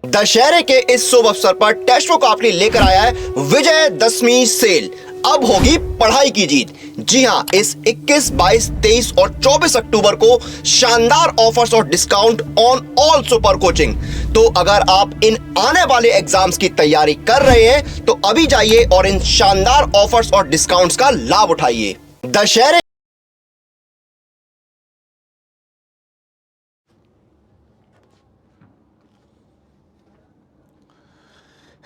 दशहरे के इस शुभ अवसर पर टेस्टो कंपनी लेकर आया है विजयदशमी सेल। अब होगी पढ़ाई की जीत। जी हां, इस 21, 22, 23 और 24 अक्टूबर को शानदार ऑफर्स और discount on all super coaching. तो अगर आप इन आने वाले एग्जाम्स की तैयारी कर रहे हैं तो अभी जाइए और इन शानदार ऑफर्स और डिस्काउंट्स का लाभ उठाइए। दशहरे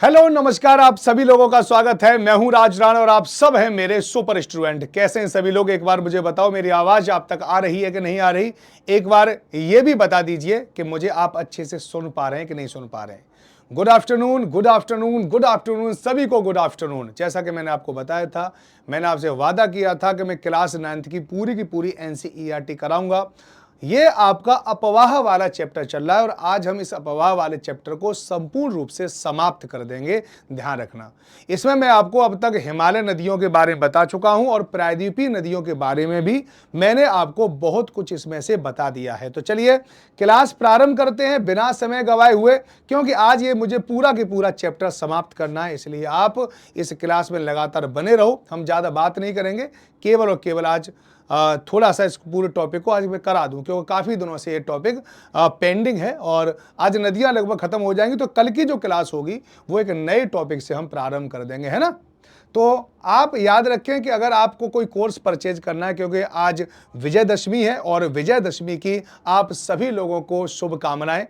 हेलो नमस्कार, आप सभी लोगों का स्वागत है। मैं हूं राज राणा और आप सब हैं मेरे सुपर स्टूडेंट। कैसे हैं सभी लोग? एक बार मुझे बताओ, मेरी आवाज आप तक आ रही है कि नहीं आ रही? एक बार ये भी बता दीजिए कि मुझे आप अच्छे से सुन पा रहे हैं कि नहीं सुन पा रहे हैं। Good afternoon, good afternoon, good afternoon, सभी को गुड आफ्टरनून। जैसा कि मैंने आपको बताया था, मैंने आपसे वादा किया था कि मैं क्लास 9th की पूरी एनसीईआरटी कराऊंगा। ये आपका अपवाह वाला चैप्टर चल रहा है और आज हम इस अपवाह वाले चैप्टर को संपूर्ण रूप से समाप्त कर देंगे। ध्यान रखना, इसमें मैं आपको अब तक हिमालय नदियों के बारे में बता चुका हूं और प्रायद्वीपीय नदियों के बारे में भी मैंने आपको बहुत कुछ इसमें से बता दिया है। तो चलिए क्लास प्रारंभ करते हैं बिना समय गवाए हुए, क्योंकि आज ये मुझे पूरा के पूरा चैप्टर समाप्त करना है। इसलिए आप इस क्लास में लगातार बने रहो। हम ज़्यादा बात नहीं करेंगे, केवल और केवल आज थोड़ा सा इस पूरे टॉपिक को आज मैं करा दूं, क्योंकि काफ़ी दिनों से ये टॉपिक पेंडिंग है और आज नदियां लगभग खत्म हो जाएंगी। तो कल की जो क्लास होगी वो एक नए टॉपिक से हम प्रारंभ कर देंगे, है ना। तो आप याद रखें कि अगर आपको कोई कोर्स परचेज करना है, क्योंकि आज विजयदशमी है और विजयदशमी की आप सभी लोगों को शुभकामनाएं।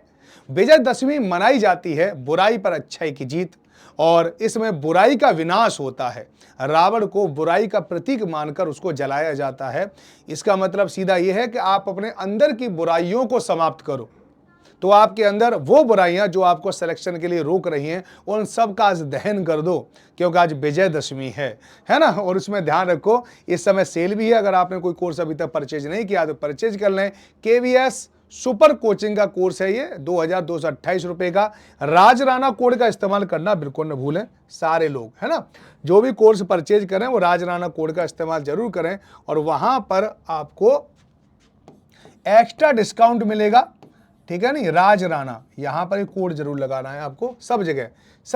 विजयदशमी मनाई जाती है बुराई पर अच्छाई की जीत, और इसमें बुराई का विनाश होता है। रावण को बुराई का प्रतीक मानकर उसको जलाया जाता है। इसका मतलब सीधा यह है कि आप अपने अंदर की बुराइयों को समाप्त करो, तो आपके अंदर वो बुराइयां जो आपको सिलेक्शन के लिए रोक रही हैं उन सब का आज दहन कर दो, क्योंकि आज विजयदशमी है ना। और उसमें ध्यान रखो, इस समय सेल भी है। अगर आपने कोई कोर्स अभी तक परचेज नहीं किया तो परचेज कर लें। केवीएस सुपर कोचिंग का कोर्स है ये, 2228 रुपए का। राज राणा कोड का इस्तेमाल करना बिल्कुल न भूलें सारे लोग, है ना। जो भी कोर्स परचेज करें वो राज राणा कोड का इस्तेमाल जरूर करें और वहां पर आपको एक्स्ट्रा डिस्काउंट मिलेगा, ठीक है नहीं। राज राणा यहां पर एक कोड जरूर लगाना है आपको। सब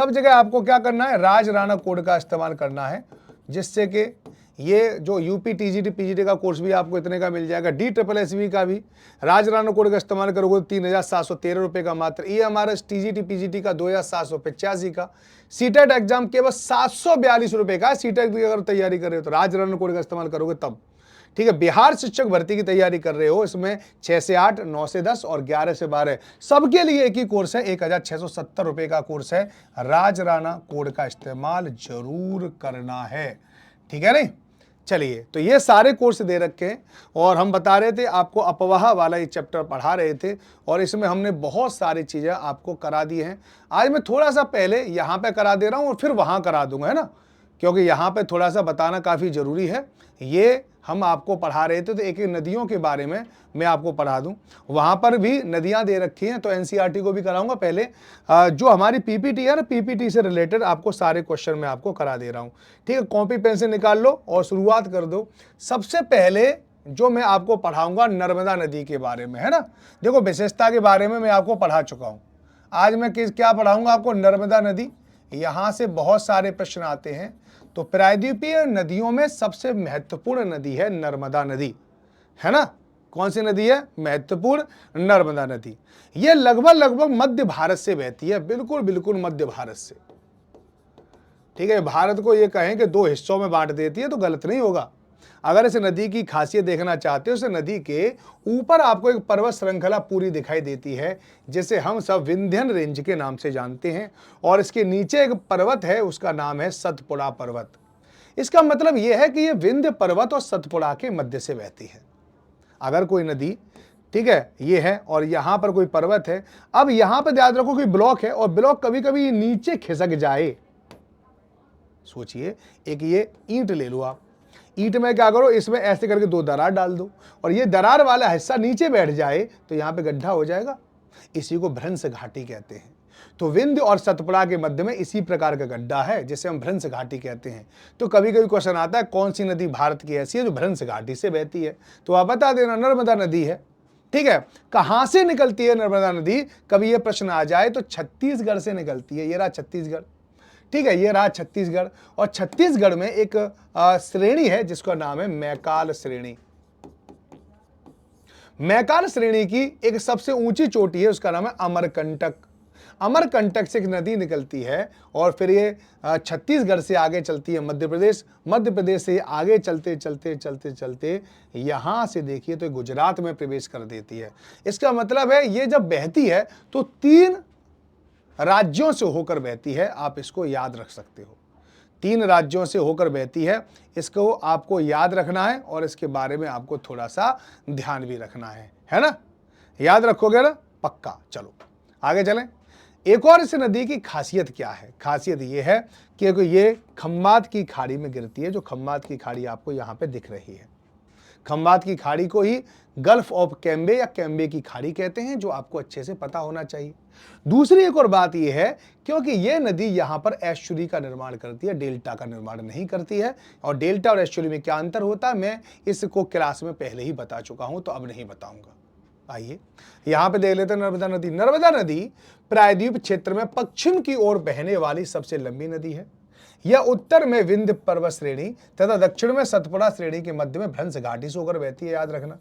जगह आपको क्या करना है, राज राणा कोड का इस्तेमाल करना है, जिससे कि ये जो यूपी टीजीटी पीजीटी का कोर्स भी आपको इतने का मिल जाएगा। DSSB का भी राज राणा कोड का इस्तेमाल करोगे तो 3713 रुपये का मात्र। EMRS टीजीटी पीजीटी का 2785 का। सीटेट एग्जाम केवल 742 रुपये का। सीटेट की अगर तैयारी कर रहे हो तो राज राणा कोड का इस्तेमाल करोगे तब, ठीक है। बिहार शिक्षक भर्ती की तैयारी कर रहे हो, इसमें 6 से 8, 9 से 10 और 11 से 12 सबके लिए एक ही कोर्स है। 1670 रुपये का कोर्स है। राज राणा कोड का इस्तेमाल जरूर करना है, ठीक है नहीं। चलिए, तो ये सारे कोर्स दे रखे हैं और हम बता रहे थे आपको, अपवाह वाला ये चैप्टर पढ़ा रहे थे और इसमें हमने बहुत सारी चीज़ें आपको करा दी हैं। आज मैं थोड़ा सा पहले यहाँ पे करा दे रहा हूँ और फिर वहाँ करा दूंगा, है ना, क्योंकि यहाँ पे थोड़ा सा बताना काफ़ी ज़रूरी है। ये हम आपको पढ़ा रहे थे तो एक एक नदियों के बारे में मैं आपको पढ़ा दूं। वहाँ पर भी नदियाँ दे रखी हैं, तो एनसीईआरटी को भी कराऊंगा। पहले जो हमारी पीपीटी है ना, पीपीटी से रिलेटेड आपको सारे क्वेश्चन मैं आपको करा दे रहा हूँ, ठीक है। कॉपी पेंसिल निकाल लो और शुरुआत कर दो। सबसे पहले जो मैं आपको पढ़ाऊंगा नर्मदा नदी के बारे में, है ना। देखो, विशेषता के बारे में मैं आपको पढ़ा चुका हूँ। आज मैं क्या पढ़ाऊंगा आपको, नर्मदा नदी। यहाँ से बहुत सारे प्रश्न आते हैं। तो प्रायद्वीपीय नदियों में सबसे महत्वपूर्ण नदी है नर्मदा नदी, है ना। कौन सी नदी है? महत्वपूर्ण नर्मदा नदी। यह लगभग मध्य भारत से बहती है, बिल्कुल मध्य भारत से, ठीक है। भारत को यह कहें कि 2 हिस्सों में बांट देती है तो गलत नहीं होगा। अगर इस नदी की खासियत देखना चाहते हो, इस नदी के ऊपर आपको एक पर्वत श्रृंखला पूरी दिखाई देती है, जिसे हम सब विंध्यन रेंज के नाम से जानते हैं, और इसके नीचे एक पर्वत है, उसका नाम है सतपुड़ा पर्वत। इसका मतलब यह है कि यह विंध्य पर्वत और सतपुड़ा के मध्य से बहती है। अगर कोई नदी, ठीक है, ये है और यहां पर कोई पर्वत है। अब यहां पर याद रखो कि ब्लॉक है और ब्लॉक कभी कभी नीचे खिसक जाए। सोचिए, एक ये ईंट ले लो आप, ईंट में क्या करो, इसमें ऐसे करके 2 दरार डाल दो और ये दरार वाला हिस्सा नीचे बैठ जाए तो यहां पे गड्ढा हो जाएगा। इसी को भ्रंश घाटी कहते हैं। तो विंध्य और सतपुड़ा के मध्य में इसी प्रकार का गड्ढा है जिसे हम भ्रंश घाटी कहते हैं। तो कभी कभी क्वेश्चन आता है कौन सी नदी भारत की ऐसी है जो भ्रंश घाटी से बहती है, तो आप बता देना नर्मदा नदी है। ठीक है, कहां से निकलती है नर्मदा नदी, कभी यह प्रश्न आ जाए तो छत्तीसगढ़ से निकलती है। ये रहा छत्तीसगढ़, ठीक है, ये रहा छत्तीसगढ़। और छत्तीसगढ़ में एक श्रेणी है जिसका नाम है मैकाल श्रेणी। मैकाल श्रेणी की एक सबसे ऊंची चोटी है, उसका नाम है अमरकंटक। अमरकंटक से एक नदी निकलती है और फिर ये छत्तीसगढ़ से आगे चलती है मध्य प्रदेश, मध्य प्रदेश से आगे चलते चलते चलते चलते यहां से देखिए तो गुजरात में प्रवेश कर देती है। इसका मतलब है ये जब बहती है तो 3 राज्यों से होकर बहती है, आप इसको याद रख सकते हो। 3 राज्यों से होकर बहती है, इसको आपको याद रखना है और इसके बारे में आपको थोड़ा सा ध्यान भी रखना है ना? याद रखोगे ना? पक्का। चलो आगे चलें। एक और इस नदी की खासियत क्या है? खासियत ये है कि ये खम्बात की खाड़ी में गिरती है। जो खम्बात की खाड़ी आपको यहाँ पे दिख रही है, खम्बात की खाड़ी को ही गल्फ ऑफ कैम्बे या कैम्बे की खाड़ी कहते हैं, जो आपको अच्छे से पता होना चाहिए। दूसरी एक और बात यह है क्योंकि यह नदी यहां पर एस्चुरी का निर्माण करती है, डेल्टा का निर्माण नहीं करती है। और डेल्टा और एस्चुरी में क्या अंतर होता है मैं इसको क्लास में पहले ही बता चुका हूं, तो अब नहीं बताऊंगा। आइए यहां पे देख लेते हैं नर्मदा नदी। नर्मदा नदी प्रायद्वीप क्षेत्र में पश्चिम की ओर बहने वाली सबसे लंबी नदी है। यह उत्तर में विंध्य पर्वत श्रेणी तथा दक्षिण में सतपुड़ा श्रेणी के मध्य में भ्रंश घाटी से होकर बहती है, याद रखना।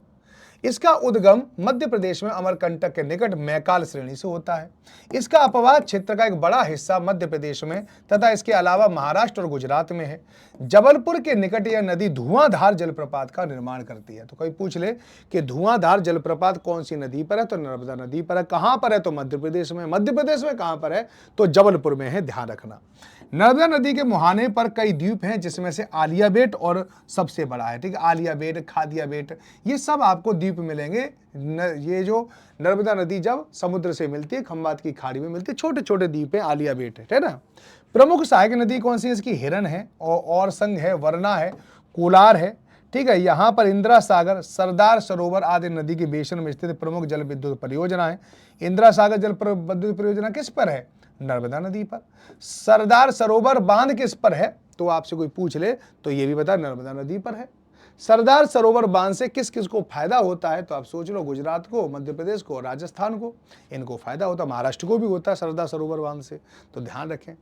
इसका उद्गम मध्य प्रदेश में अमरकंटक के निकट मैकाल श्रेणी से होता है। इसका अपवाद क्षेत्र का एक बड़ा हिस्सा मध्य प्रदेश में तथा इसके अलावा महाराष्ट्र और गुजरात में है। जबलपुर के निकट यह नदी धुआंधार जलप्रपात का निर्माण करती है। तो कोई पूछ ले कि धुआंधार जलप्रपात कौन सी नदी पर है, तो नर्मदा नदी पर है। कहां पर है, तो मध्य प्रदेश में। मध्य प्रदेश में कहां पर है, तो जबलपुर में है, ध्यान रखना। नर्मदा नदी के मुहाने पर कई द्वीप हैं, जिसमें से आलिया बेट और सबसे बड़ा है, ठीक है। आलिया बेट, खादिया बेट, ये सब आपको द्वीप मिलेंगे। ये जो नर्मदा नदी जब समुद्र से मिलती है, खंबात की खाड़ी में मिलती है, छोटे छोटे द्वीप हैं, आलिया बेट है ना। प्रमुख सहायक नदी कौन सी है इसकी? हिरन है और संग है, वरना है, कोलार है, ठीक है। यहाँ पर इंदिरा सागर, सरदार सरोवर आदि नदी के बेसिन में स्थित प्रमुख जल विद्युत परियोजना है। इंदिरा सागर जल विद्युत परियोजना किस पर है? नर्मदा नदी पर। सरदार सरोवर बांध किस पर है? तो आपसे कोई पूछ ले तो ये भी बता, नर्मदा नदी पर है। सरदार सरोवर बांध से किस किस को फायदा होता है? तो आप सोच लो, गुजरात को, मध्य प्रदेश को, राजस्थान को, इनको फायदा होता है। महाराष्ट्र को भी होता है सरदार सरोवर बांध से, तो ध्यान रखें।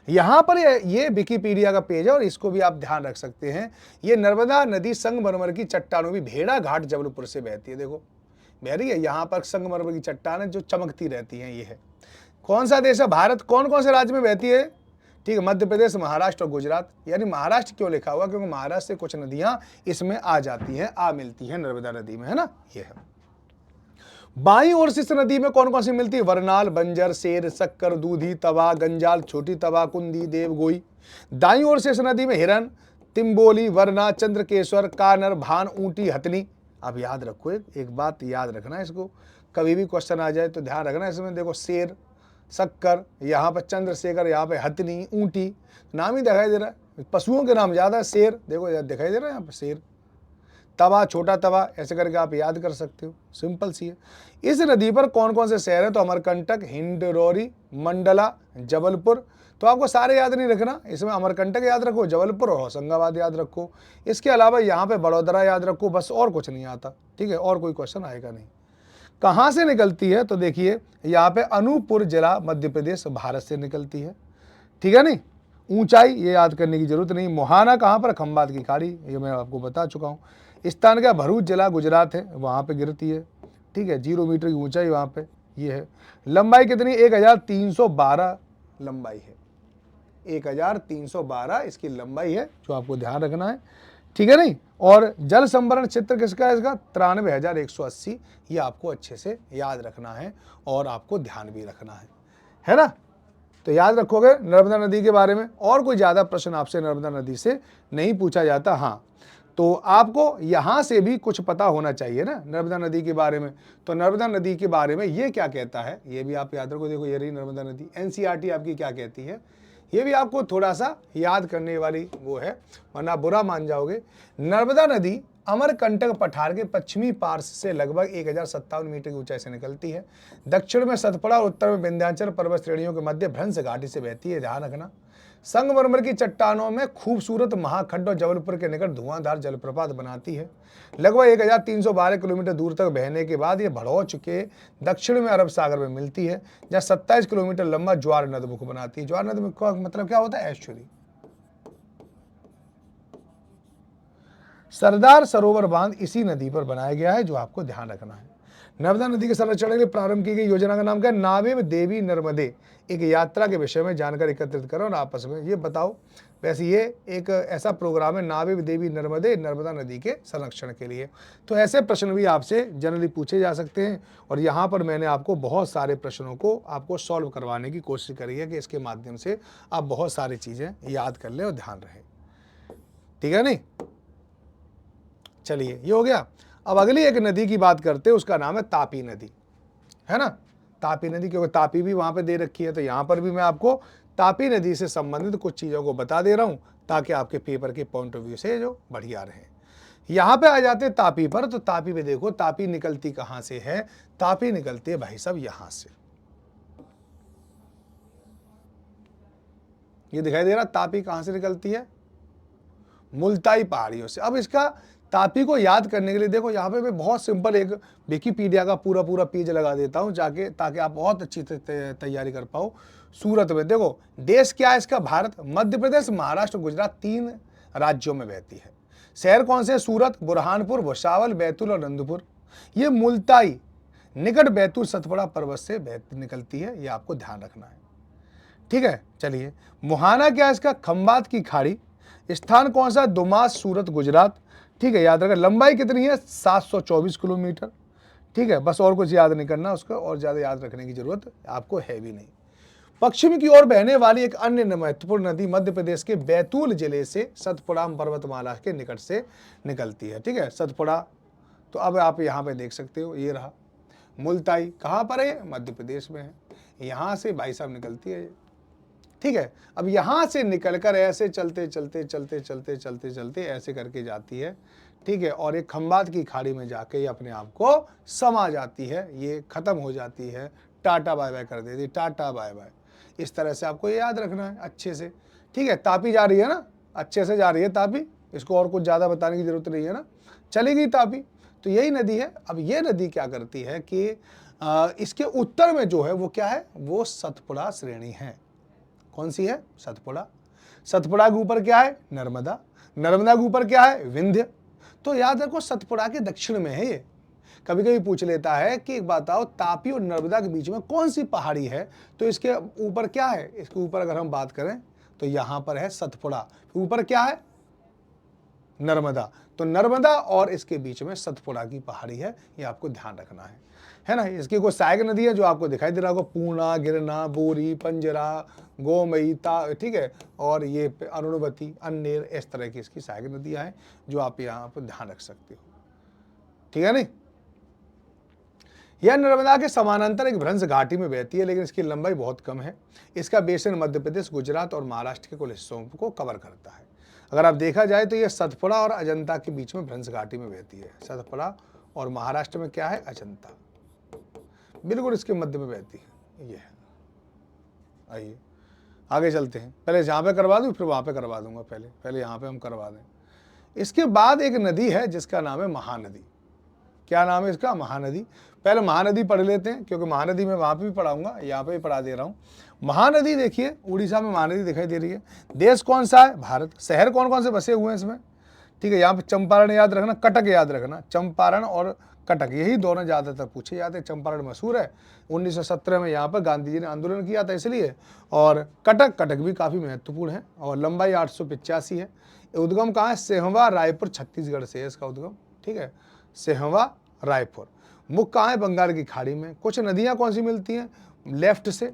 यहाँ पर ये विकिपीडिया का पेज है और इसको भी आप ध्यान रख सकते हैं। ये नर्मदा नदी संगमरमर की चट्टानों भी भेड़ा घाट जबलपुर से बहती है। देखो बह रही है, यहाँ पर संगमरमर की चट्टानें जो चमकती रहती हैं, ये है। कौन सा देश है? भारत। कौन कौन से राज्य में बहती है? ठीक है, मध्य प्रदेश, महाराष्ट्र और गुजरात। यानी महाराष्ट्र क्यों लिखा हुआ? क्योंकि महाराष्ट्र से कुछ नदियां इसमें आ जाती हैं, आ मिलती हैं नर्मदा नदी में, है ना। ये है। बाईं ओर से इस नदी में कौन कौन सी मिलती है? वरनाल, बंजर, सेर, शक्कर, दूधी, तवा, गंजाल, छोटी तवा, कुंदी, देवगोई। दाईं ओर से इस नदी में हिरन, तिम्बोली, वरना, चंद्रकेश्वर, कानर, भान, ऊंटी, हथनी। अब याद रखो, एक बात याद रखना, इसको कभी भी क्वेश्चन आ जाए तो ध्यान रखना। इसमें देखो शेर, शक्कर, यहाँ पर चंद्रशेखर, यहाँ पे हथनी, ऊंटी, नाम ही दिखाई दे रहा है। पशुओं के नाम ज़्यादा है। शेर देखो दिखाई दे रहा है यहाँ पर, शेर। तवा, छोटा तवा, ऐसे करके आप याद कर सकते हो, सिंपल सी है। इस नदी पर कौन कौन से शहर है? तो अमरकंटक, हिंडौरी, मंडला, जबलपुर। तो आपको सारे याद नहीं रखना, इसमें अमरकंटक याद रखो, जबलपुर और होशंगाबाद याद रखो। इसके अलावा यहाँ पे बड़ोदरा याद रखो, बस, और कुछ नहीं आता, ठीक है। और कोई क्वेश्चन आएगा नहीं। कहाँ से निकलती है? तो देखिए यहाँ पे अनूपपुर जिला मध्य प्रदेश, भारत से निकलती है, ठीक है। नहीं, ऊंचाई ये याद करने की जरूरत नहीं। मुहाना कहाँ पर? खंबात की खाड़ी, ये मैं आपको बता चुका हूँ। स्थान का भरूच जिला गुजरात है, वहाँ पे गिरती है, ठीक है। 0 मीटर की ऊंचाई वहाँ पे ये है। लंबाई कितनी? 1312 लंबाई है, 1312 इसकी लंबाई है, जो आपको ध्यान रखना है, ठीक है। नहीं, और जल संभरण क्षेत्र किसका है? इसका 93,180। ये आपको अच्छे से याद रखना है और आपको ध्यान भी रखना है ना। तो याद रखोगे नर्मदा नदी के बारे में। और कोई ज़्यादा प्रश्न आपसे नर्मदा नदी से नहीं पूछा जाता। हाँ, तो आपको यहाँ से भी कुछ पता होना चाहिए ना नर्मदा नदी के बारे में। तो नर्मदा नदी के बारे में ये क्या कहता है, ये भी आप याद रखो। देखो ये रही नर्मदा नदी। NCERT आपकी क्या कहती है, ये भी आपको थोड़ा सा याद करने वाली वो है, वरना बुरा मान जाओगे। नर्मदा नदी अमरकंटक पठार के पश्चिमी पार्श्व से लगभग 1057 मीटर की ऊंचाई से निकलती है। दक्षिण में सतपुड़ा और उत्तर में विंध्याचल पर्वत श्रेणियों के मध्य भ्रंश घाटी से बहती है। ध्यान रखना, संगमरमर की चट्टानों में खूबसूरत महाखंड और जबलपुर के निकट धुआंधार जलप्रपात बनाती है। लगभग 1312 किलोमीटर दूर तक बहने के बाद ये भड़ोच के दक्षिण में अरब सागर में मिलती है, जहाँ 27 किलोमीटर लंबा ज्वार नदमुख बनाती है। ज्वार नदमुख का मतलब क्या होता है? एस्चुरी। सरदार सरोवर बांध इसी नदी पर बनाया गया है, जो आपको ध्यान रखना है। नर्मदा नदी के संरक्षण के लिए प्रारंभ की गई योजना का नाम क्या है? नावेब देवी नर्मदे। एक यात्रा के विषय में जानकारी एकत्रित करो और आपस में ये बताओ। वैसे ये एक ऐसा प्रोग्राम है, नावेब देवी नर्मदे, नर्मदा नदी के संरक्षण के लिए। तो ऐसे प्रश्न भी आपसे जनरली पूछे जा सकते हैं, और यहाँ पर मैंने आपको बहुत सारे प्रश्नों को आपको सॉल्व करवाने की कोशिश करी है कि इसके माध्यम से आप बहुत सारी चीज़ें याद कर लें और ध्यान रहे। ठीक है नहीं? चलिए, ये हो गया। अब अगली एक नदी की बात करते हैं, उसका नाम है तापी नदी, है ना? तापी नदी, क्योंकि तापी भी वहां पे दे रखी है, तो यहां पर भी मैं आपको तापी नदी से संबंधित कुछ चीज़ों को बता दे रहा हूं, ताकि आपके पेपर के पॉइंट ऑफ व्यू से जो बढ़िया रहे। यहां पे आ जाते हैं तापी पर। तो तापी में देखो, तापी निकलती कहां से है? तापी निकलती है भाई साहब यहां से। ये दिखाई दे रहा, तापी कहां से निकलती है? मुल्ताई पहाड़ियों से। अब इसका तापी को याद करने के लिए देखो, यहाँ पे मैं बहुत सिंपल एक विकिपीडिया का पूरा पेज लगा देता हूँ जाके, ताकि आप बहुत अच्छी तैयारी कर पाओ। सूरत में देखो, देश क्या है इसका? भारत। मध्य प्रदेश, महाराष्ट्र, गुजरात, 3 राज्यों में बहती है। शहर कौन से? सूरत, बुरहानपुर, भुसावल, बैतूल और नंदपुर। ये मुल्ताई निकट बैतूल सतपुड़ा पर्वत से निकलती है, ये आपको ध्यान रखना है। ठीक है, चलिए। मुहाना क्या है इसका? खंबात की खाड़ी। स्थान कौन सा? दुमास, सूरत, गुजरात। ठीक है, याद रखें। लंबाई कितनी है? 724 किलोमीटर। ठीक है, बस और कुछ याद नहीं करना उसका, और ज़्यादा याद रखने की जरूरत आपको है भी नहीं। पश्चिम की ओर बहने वाली एक अन्य महत्वपूर्ण नदी मध्य प्रदेश के बैतूल जिले से सतपुड़ा पर्वतमाला के निकट से निकलती है। ठीक है, सतपुड़ा। तो अब आप यहाँ पे देख सकते हो, ये रहा। मुल्ताई कहाँ पर है? मध्य प्रदेश में है। यहाँ से भाई साहब निकलती है। ठीक है, अब यहां से निकलकर ऐसे चलते चलते चलते चलते चलते चलते ऐसे करके जाती है। ठीक है, और एक खंबात की खाड़ी में जाके ये अपने आप को समा जाती है, ये खत्म हो जाती है, टाटा बाय बाय कर देती, टाटा बाय बाय। इस तरह से आपको ये याद रखना है अच्छे से। ठीक है, तापी जा रही है ना, अच्छे से जा रही है तापी, इसको और कुछ ज़्यादा बताने की जरूरत नहीं है ना, चली गई तापी। तो यही नदी है। अब ये नदी क्या करती है कि इसके उत्तर में जो है वो क्या है? वो सतपुड़ा श्रेणी है। कौन सी है? सतपुड़ा। सतपुड़ा के ऊपर क्या है? नर्मदा। नर्मदा के ऊपर क्या है? विंध्य। तो याद रखो, सतपुड़ा के दक्षिण में है ये। कभी कभी पूछ लेता है कि बताओ तापी और नर्मदा के बीच में कौन सी पहाड़ी है? तो इसके ऊपर क्या है? इसके ऊपर अगर हम बात करें तो यहां पर है सतपुड़ा, ऊपर क्या है? नर्मदा। तो नर्मदा और इसके बीच में सतपुड़ा की पहाड़ी है, ये आपको ध्यान रखना है ना। इसकी कोई सहायक नदी है जो आपको दिखाई दे रहा होगा, पूर्णा, गिरना, बोरी, पंजरा, गोमयी, ठीक है, और ये अरुणवती, अन्नेर, इस तरह की इसकी सहायक नदियां हैं जो आप यहाँ पर ध्यान रख सकते हो। ठीक है नहीं? यह नर्मदा के समानांतर एक भ्रंश घाटी में बहती है, लेकिन इसकी लंबाई बहुत कम है। इसका बेसिन मध्य प्रदेश, गुजरात और महाराष्ट्र के कुल हिस्सों को कवर करता है। अगर आप देखा जाए तो यह सतपुड़ा और अजंता के बीच में भ्रंश घाटी में बहती है। सतपुड़ा और महाराष्ट्र में क्या है? अजंता, बिल्कुल इसके मध्य में बहती है। ये है। आइए आगे चलते हैं। पहले जहाँ पे करवा दूँ, फिर वहाँ पे करवा दूंगा। पहले यहाँ पे हम करवा दें। इसके बाद एक नदी है जिसका नाम है महानदी। क्या नाम है इसका? महानदी। पहले महानदी पढ़ लेते हैं, क्योंकि महानदी मैं वहाँ पे भी पढ़ाऊंगा, यहाँ पे भी पढ़ा दे रहा हूँ। महानदी देखिए, उड़ीसा में महानदी दिखाई दे रही है। देश कौन सा है? भारत। शहर कौन कौन से बसे हुए हैं इसमें? ठीक है, यहाँ पे चंपारण याद रखना, कटक याद रखना। चंपारण और कटक, यही दोनों ज़्यादातर पूछे जाते हैं। चंपारण मशहूर है, 1917 में यहाँ पर गांधी जी ने आंदोलन किया था इसलिए। और कटक भी काफ़ी महत्वपूर्ण है, और लंबाई 885 है। उद्गम कहाँ है? सेहवा, रायपुर, छत्तीसगढ़ से है इसका उद्गम। ठीक है, सेहवा, रायपुर। मुख कहाँ है? बंगाल की खाड़ी में। कुछ नदियाँ कौन सी मिलती हैं लेफ्ट से?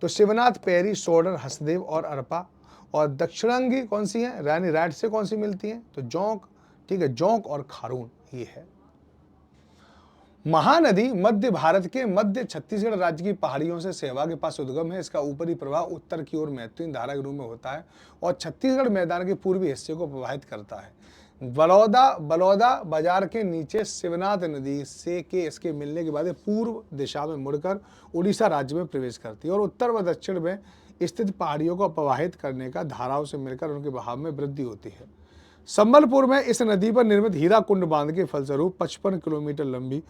तो शिवनाथ, पैरी, सोडर, हसदेव और अरपा। और दक्षिणांगी कौन सी है? रानी राइट से कौन सी मिलती है? तो जोंक। ठीक है, जोंक और खारून, ये है। महानदी मध्य भारत के मध्य छत्तीसगढ़ राज्य की पहाड़ियों से सेहवा के पास उद्गम है। इसका ऊपरी प्रवाह उत्तर की ओर महत्वपूर्ण धारा के रूप में होता है और छत्तीसगढ़ मैदान के पूर्वी हिस्से को प्रभावित करता है। बलौदा बाजार के नीचे शिवनाथ नदी से के इसके मिलने के बाद ये पूर्व दिशा में मुड़कर उड़ीसा राज्य में प्रवेश करती है और उत्तर व दक्षिण में स्थित पहाड़ियों को प्रवाहित करने का धाराओं से मिलकर उनके बहाव में वृद्धि होती है। संबलपुर में इस नदी पर निर्मित हीरा कुंड बांध के फलस्वरूप 55 किलोमीटर लंबी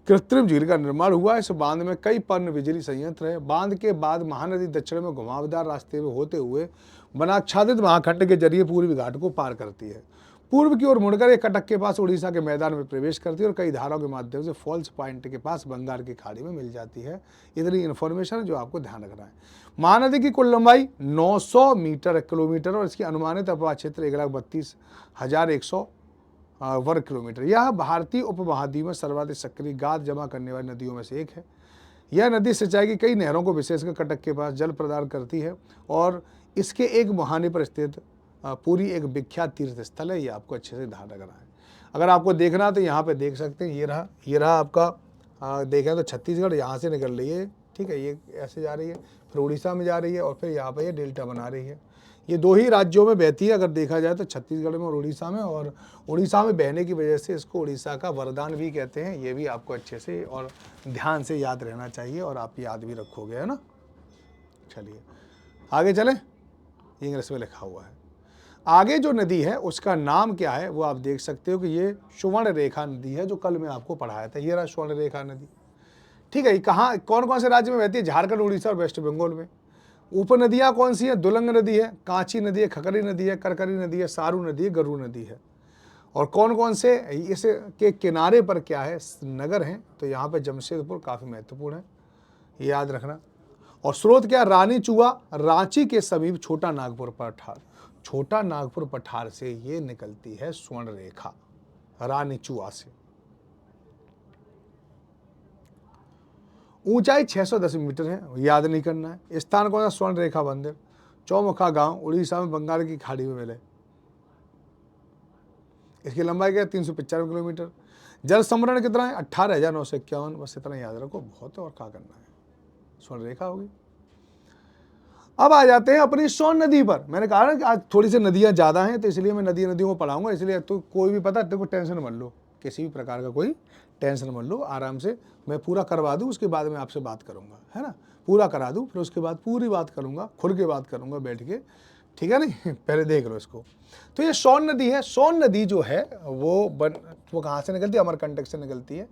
कृत्रिम झील का निर्माण हुआ। इस बांध में कई पन बिजली संयंत्र है। बांध के बाद महानदी दक्षिण में घुमावदार रास्ते में होते हुए वनाच्छादित महाखंड के जरिए पूर्वी घाट को पार करती है। पूर्व की ओर मुड़कर एक कटक के पास उड़ीसा के मैदान में प्रवेश करती है और कई धाराओं के माध्यम से फॉल्स पॉइंट के पास बंगाल की खाड़ी में मिल जाती है। इतनी इन्फॉर्मेशन है जो आपको ध्यान रखना है। महानदी की कुल लंबाई 900 किलोमीटर और इसकी अनुमानित अपवाह क्षेत्र 1,32,100 वर्ग किलोमीटर। यह भारतीय उपमहाद्वीप में सर्वाधिक सक्रिय गाद जमा करने वाली नदियों में से एक है। यह नदी सिंचाई की कई नहरों को विशेषकर कटक के पास जल प्रदान करती है और इसके एक मुहाने पर स्थित पूरी एक विख्यात तीर्थ स्थल है। ये आपको अच्छे से ध्यान रखना है। अगर आपको देखना तो यहाँ पे देख सकते हैं, ये रहा आपका देखें तो छत्तीसगढ़ यहाँ से निकल रही है, ठीक है, ये ऐसे जा रही है, फिर उड़ीसा में जा रही है और फिर यहाँ पे ये डेल्टा बना रही है। ये दो ही राज्यों में बहती है अगर देखा जाए तो, छत्तीसगढ़ में और उड़ीसा में। और उड़ीसा में बहने की वजह से इसको उड़ीसा का वरदान भी कहते हैं। ये भी आपको अच्छे से और ध्यान से याद रहना चाहिए और आप याद भी रखोगे, है ना। चलिए आगे चलें, इंग्लिश में लिखा हुआ है। आगे जो नदी है उसका नाम क्या है वो आप देख सकते हो कि ये स्वर्ण रेखा नदी है, जो कल मैं आपको पढ़ाया था। ये रहा स्वर्ण रेखा नदी, ठीक है। कहाँ कौन कौन से राज्य में बहती है? झारखंड, उड़ीसा और वेस्ट बंगाल में। उप नदियाँ कौन सी है? दुलंग नदी है, कांची नदी है, खकरी नदी है, करकरी नदी है, सारू नदी है, गरू नदी है। और कौन कौन से इस के किनारे पर क्या है नगर हैं? तो यहाँ पे जमशेदपुर काफ़ी महत्वपूर्ण है, ये याद रखना। और स्रोत क्या? रानी चुआ, रांची के समीप छोटा नागपुर पठार। छोटा नागपुर पठार से ये निकलती है स्वर्ण रेखा, रानी चुआ से। ऊंचाई 610 मीटर है, याद नहीं करना है। स्थान कौन सा? स्वर्ण रेखा मंदिर, चौमुखा गांव, उड़ीसा में बंगाल की खाड़ी में मिले। इसकी लंबाई क्या है? 395 किलोमीटर। जल संवरण कितना है? 18,951। बस इतना याद रखो, बहुत है और क्या करना है। स्वर्ण रेखा होगी। अब आ जाते हैं अपनी सोन नदी पर। मैंने कहा ना कि आज थोड़ी सी नदियां ज्यादा हैं तो इसलिए मैं नदियों को पढ़ाऊंगा। इसलिए तो कोई भी पता तेरे को टेंशन मत लो, किसी भी प्रकार का कोई टेंशन मत लो, आराम से मैं पूरा करवा दूं, उसके बाद मैं आपसे बात करूंगा, है ना। पूरा करा दूं, फिर उसके बाद पूरी बात करूंगा, खुल के बात करूंगा बैठ के, ठीक है नहीं। पहले देख लो इसको। तो ये सोन नदी है। सोन नदी जो है वो कहाँ से निकलती है? अमरकंटक से निकलती है,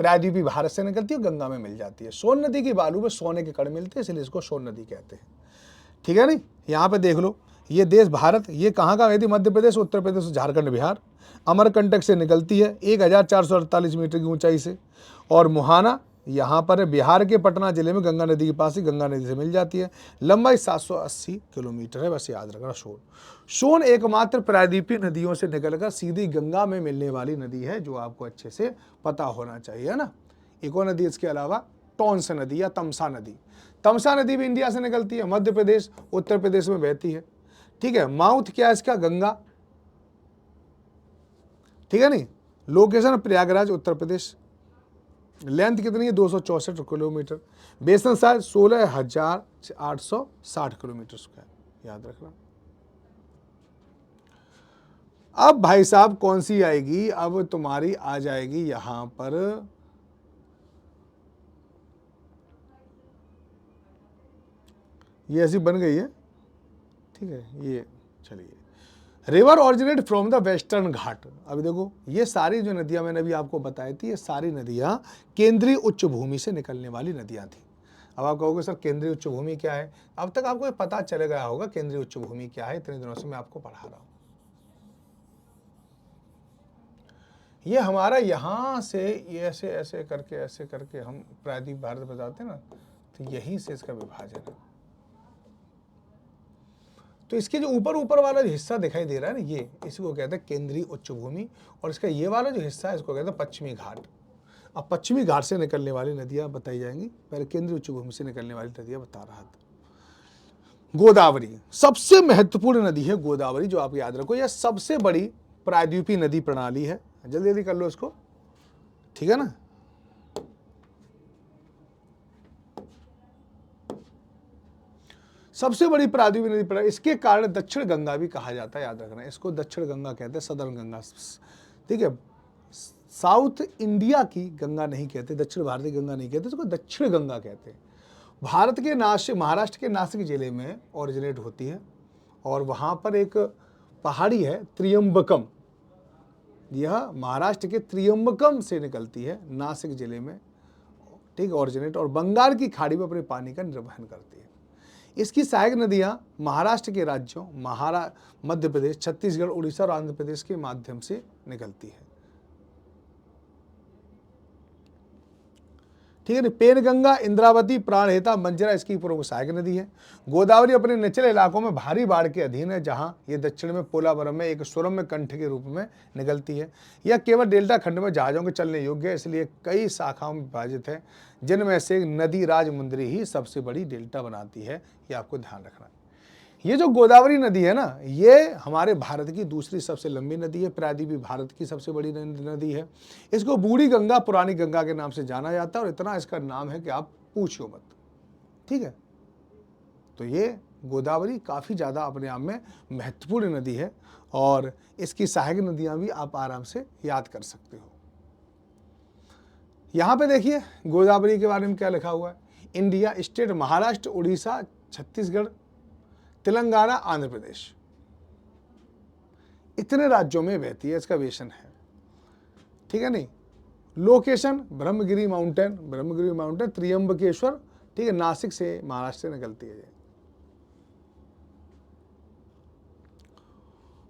प्रायद्वीपीय भारत से निकलती है, गंगा में मिल जाती है। सोन नदी की बालू में सोने के कण मिलते हैं, इसलिए इसको सोन नदी कहते हैं, ठीक है नहीं। यहाँ पे देख लो, ये देश भारत, ये कहाँ का है? मध्य प्रदेश, उत्तर प्रदेश, झारखंड, बिहार। अमरकंटक से निकलती है 1448 मीटर की ऊंचाई से। और मुहाना यहाँ पर है, बिहार के पटना जिले में गंगा नदी के पास ही, गंगा नदी से मिल जाती है। लंबाई 780 किलोमीटर है, बस याद रखना। सोन एकमात्र प्रायद्वीपीय नदियों से निकलकर सीधी गंगा में मिलने वाली नदी है, जो आपको अच्छे से पता होना चाहिए, है ना। एक और नदी इसके अलावा टॉन्स नदी या तमसा नदी। तमसा नदी भी इंडिया से निकलती है, मध्य प्रदेश, उत्तर प्रदेश में बहती है, ठीक है। माउथ क्या है इसका? गंगा, ठीक है नहीं। लोकेशन प्रयागराज, उत्तर प्रदेश। लेंथ कितनी है? 264 किलोमीटर। बेसन साइज 16,860 किलोमीटर स्क्वायर, याद रखना। अब भाई साहब कौन सी आएगी? अब तुम्हारी आ जाएगी यहां पर ये ऐसी बन गई है, ठीक है। ये चलिए, river originate from the western Ghat. अब देखो, ये सारी जो नदियां मैंने अभी आपको बताई थी, ये सारी नदियां केंद्रीय उच्च भूमि से निकलने वाली नदियां थी। अब आप कहोगे सर केंद्रीय उच्च भूमि क्या है? अब तक आपको पता चले गया होगा केंद्रीय उच्च भूमि क्या है, इतने दिनों से मैं आपको पढ़ा रहा हूं। ये हमारा यहाँ से ये ऐसे ऐसे करके हम प्रायद्वीप भारत बताते हैं ना, तो यहीं से इसका विभाजन है। तो इसके जो ऊपर वाला जो हिस्सा दिखाई दे रहा है ना, ये इसको कहते हैं केंद्रीय उच्च भूमि। और इसका ये वाला जो हिस्सा है इसको कहते हैं पश्चिमी घाट। अब पश्चिमी घाट से निकलने वाली नदियां बताई जाएंगी, पहले केंद्रीय उच्च भूमि से निकलने वाली नदियां बता रहा था। गोदावरी सबसे महत्वपूर्ण नदी है, गोदावरी, जो आप याद रखो। यह सबसे बड़ी प्रायद्वीपीय नदी प्रणाली है। जल्दी जल्दी कर लो इसको, ठीक है ना। सबसे बड़ी प्रादुपी नदी पड़ा, इसके कारण दक्षिण गंगा भी कहा जाता है, याद रखना। इसको दक्षिण गंगा कहते हैं, सदर्न गंगा, ठीक है। साउथ इंडिया की गंगा नहीं कहते, दक्षिण भारतीय गंगा नहीं कहते, इसको दक्षिण गंगा कहते हैं। भारत के नासिक, महाराष्ट्र के नासिक जिले में ओरिजिनेट होती है और वहाँ पर एक पहाड़ी है त्रियंबकम, यह महाराष्ट्र के त्रियंबकम से निकलती है, नासिक जिले में, ठीक, ओरिजिनेट, और बंगाल की खाड़ी में अपने पानी का निर्वहन करती है। इसकी सहायक नदियाँ महाराष्ट्र के राज्यों मध्य प्रदेश, छत्तीसगढ़, उड़ीसा और आंध्र प्रदेश के माध्यम से निकलती है, ठीक है ना। पेनगंगा, इंद्रावती, प्राणहिता, मंजरा इसकी प्रमुख सहायक नदी है। गोदावरी अपने निचले इलाकों में भारी बाढ़ के अधीन है, जहां ये दक्षिण में पोलावरम में एक सुरम्य कंठ के रूप में निकलती है। यह केवल डेल्टा खंड में जहाजों के चलने योग्य है, इसलिए कई शाखाओं में विभाजित है, जिनमें से नदी राजमुंदरी ही सबसे बड़ी डेल्टा बनाती है, ये आपको ध्यान रखना है। ये जो गोदावरी नदी है ना, ये हमारे भारत की दूसरी सबसे लंबी नदी है, प्रायद्वीपीय भारत की सबसे बड़ी नदी है। इसको बूढ़ी गंगा, पुरानी गंगा के नाम से जाना जाता है और इतना इसका नाम है कि आप पूछो मत, ठीक है। तो ये गोदावरी काफ़ी ज़्यादा अपने आप में महत्वपूर्ण नदी है और इसकी सहायक नदियाँ भी आप आराम से याद कर सकते हो। यहाँ पे देखिए गोदावरी के बारे में क्या लिखा हुआ है। इंडिया स्टेट महाराष्ट्र, उड़ीसा, छत्तीसगढ़, तेलंगाना, आंध्र प्रदेश, इतने राज्यों में बहती है, इसका बेसन है, ठीक है नहीं। लोकेशन ब्रह्मगिरी माउंटेन, त्रियंबकेश्वर, ठीक है, नासिक से महाराष्ट्र से निकलती है।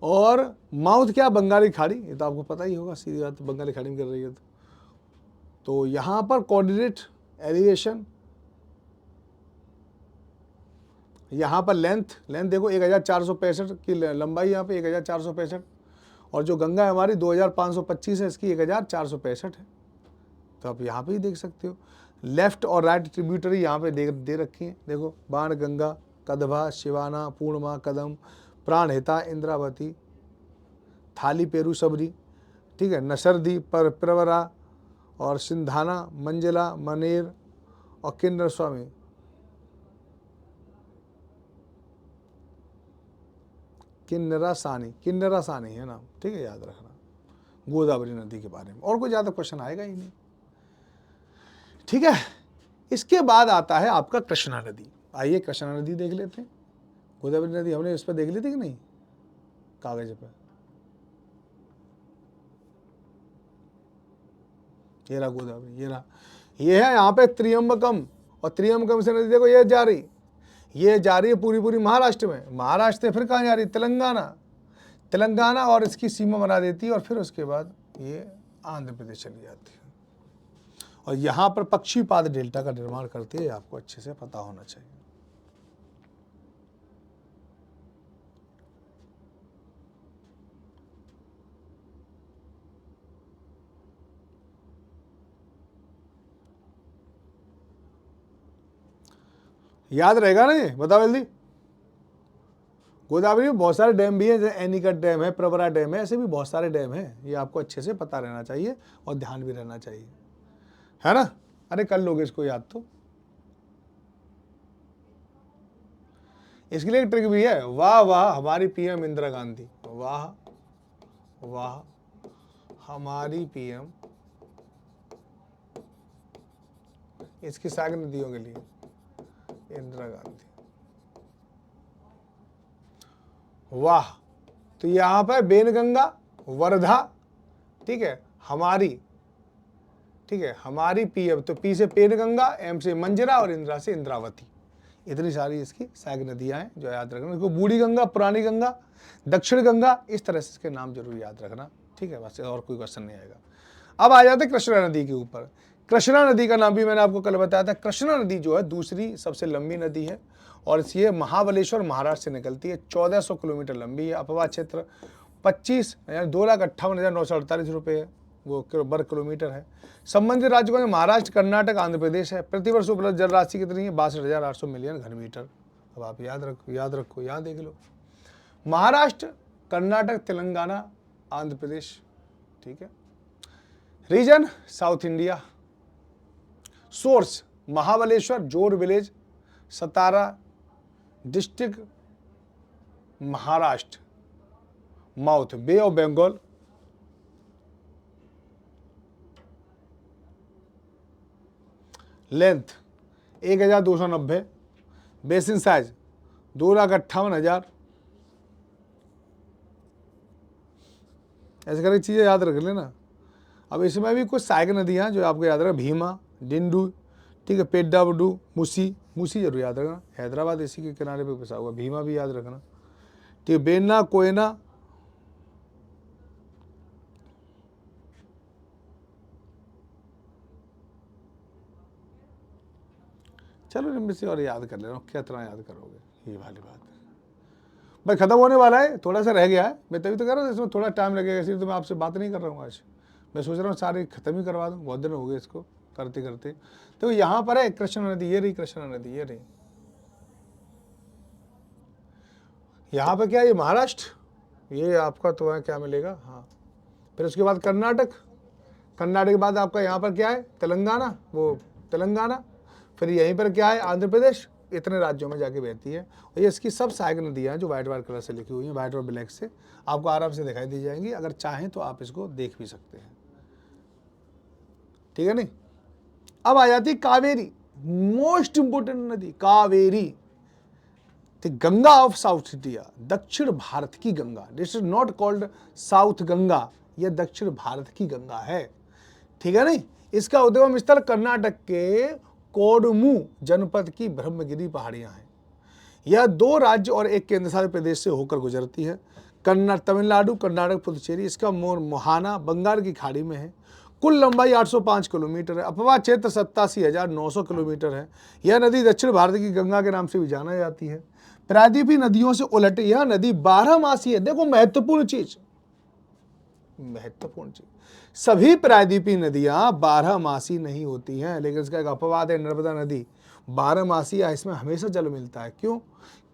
और माउथ क्या, बंगाली खाड़ी, ये तो आपको पता ही होगा, सीधी बात, बंगाली खाड़ी में कर रही है। तो यहाँ पर कोऑर्डिनेट एलिवेशन, यहाँ पर लेंथ देखो 1465 की लंबाई, यहाँ पे 1465, और जो गंगा है हमारी 2525 है, इसकी 1465 है। तो आप यहाँ पे ही देख सकते हो। लेफ्ट और राइट ट्रिब्यूटरी यहाँ पे दे रखी है, देखो, बाण गंगा, कदभा, शिवाना, पूर्णमा, कदम, प्राणहिता, इंद्रावती, थाली, पेरू, सबरी, ठीक है, नसरदी, प्रवरा और सिंधाना, मंजला, मनेर और किन्नर स्वामी। किन्नरा सानी है नाम, ठीक है, याद रखना गोदावरी नदी के बारे में। और कोई ज़्यादा क्वेश्चन आएगा ही नहीं, ठीक है। इसके बाद आता है आपका कृष्णा नदी। आइए कृष्णा नदी देख लेते हैं। गोदावरी नदी हमने इस पर देख ली थी कि नहीं, कागज पर। ये रहा गोदावरी, ये है यहाँ पे त्रियंबकम, और त्रियंबकम से नदी देखो ये जा रही है पूरी महाराष्ट्र में। महाराष्ट्र फिर कहाँ जा रही है, तेलंगाना और इसकी सीमा बना देती है, और फिर उसके बाद ये आंध्र प्रदेश चली जाती है। और यहाँ पर पक्षीपाद डेल्टा का निर्माण करती है, आपको अच्छे से पता होना चाहिए। याद रहेगा ना ये, बताओ जल्दी। गोदावरी में बहुत सारे डैम भी हैं, जैसे एनीकट डैम है, प्रवरा डैम है, ऐसे भी बहुत सारे डैम हैं। ये आपको अच्छे से पता रहना चाहिए और ध्यान भी रहना चाहिए, है ना। अरे कर लोगे इसको याद तो। इसके लिए एक ट्रिक भी है, वाह वाह हमारी पीएम इंदिरा गांधी, वाह वाह हमारी पीएम, इसकी सहायक नदियों के लिए इंदिरा गांधी, वाह। तो यहां पर बेनगंगा, वर्धा, ठीक है, हमारी पीएम, तो पी से पेनगंगा, एम से मंजरा और इंदिरा से इंद्रावती, इतनी सारी इसकी सहायक नदियां हैं जो याद रखना। इसको बूढ़ी गंगा, पुरानी गंगा, दक्षिण गंगा, इस तरह से इसके नाम जरूर याद रखना, ठीक है। बस और कोई क्वेश्चन नहीं आएगा। अब आ जाते कृष्णा नदी के ऊपर। कृष्णा नदी का नाम भी मैंने आपको कल बताया था। कृष्णा नदी जो है दूसरी सबसे लंबी नदी है और ये महाबलेश्वर महाराष्ट्र से निकलती है। 1400 किलोमीटर लंबी है। अपवाह क्षेत्र 25 यानी 2,58,948 रुपये वो वर्ग किलोमीटर है। संबंधित राज्यों में महाराष्ट्र, कर्नाटक, आंध्र प्रदेश है। प्रतिवर्ष उपलब्ध जल राशि कितनी है, 62,800 मिलियन घन मीटर। अब आप याद रखो, यहाँ देख लो, महाराष्ट्र, कर्नाटक, तेलंगाना, आंध्र प्रदेश, ठीक है। Region south India. Source Mahabaleshwar, Jor village, Satara, district Maharashtra, mouth bay of Bengal, length 1290, basin size 2,58,000। ऐसे करके चीज़ें याद रख लेना। अब इसमें भी कुछ सहायक नदियाँ जो आपको याद रखना, भीमा, डिंडू, ठीक है, पेड्डावडू, मूसी, मूसी जरूर याद रखना, हैदराबाद इसी के किनारे पे बसा हुआ। भीमा भी याद रखना, ठीक है, बेन्ना, कोयना, चलो इनमें से और याद कर लेना, क्या तरह याद करोगे, ये वाली बात है भाई। खत्म होने वाला है, थोड़ा सा रह गया है, मैं तभी तो कह रहा हूँ इसमें थोड़ा टाइम लगेगा, इसलिए तो मैं आपसे बात नहीं कर रहा हूँ आज। मैं सोच रहा हूँ सारे खत्म ही करवा दूँ, बहुत दिन हो गए इसको करते करते। तो यहाँ पर है कृष्णा नदी, ये रही कृष्णा नदी, ये रही। यहाँ पर क्या है, ये महाराष्ट्र, ये आपका तो है क्या मिलेगा, हाँ। फिर उसके बाद कर्नाटक, कर्नाटक के बाद आपका यहाँ पर क्या है, तेलंगाना, वो तेलंगाना। फिर यहीं पर क्या है, आंध्र प्रदेश। इतने राज्यों में जाके बहती है। और ये इसकी सब सहायक नदियाँ हैं जो वाइट वाइट कलर से लिखी हुई हैं, वाइट और ब्लैक से आपको आराम से दिखाई दी जाएंगी। अगर चाहें तो आप इसको देख भी सकते हैं, ठीक है नहीं। अब आ जाती कावेरी, मोस्ट इंपोर्टेंट नदी Kaveri, Ganga of south India, दक्षिण भारत की Ganga. This is not called south Ganga, यह दक्षिण भारत की गंगा है, ठीक है नहीं। इसका उद्गम स्थल कर्नाटक के कोडमू जनपद की ब्रह्मगिरी पहाड़ियां हैं। यह 2 राज्य और 1 केंद्र शासित प्रदेश से होकर गुजरती है, तमिलनाडु, कर्नाटक, पुदुचेरी। इसका मोहाना बंगाल की खाड़ी में है। कुल लंबाई 805 किलोमीटर है। अपवाह क्षेत्र 87,900 किलोमीटर है। यह नदी दक्षिण भारत की गंगा के नाम से भी जाना जाती है। प्रायद्वीपीय नदियों से उलट यह नदी 12 मासी है। देखो महत्वपूर्ण चीज, महत्वपूर्ण चीज, सभी प्रायद्वीपीय नदियां 12 मासी नहीं होती हैं, लेकिन इसका एक अपवाद है, नर्मदा नदी 12 मासी है। इसमें हमेशा जल मिलता है। क्यों?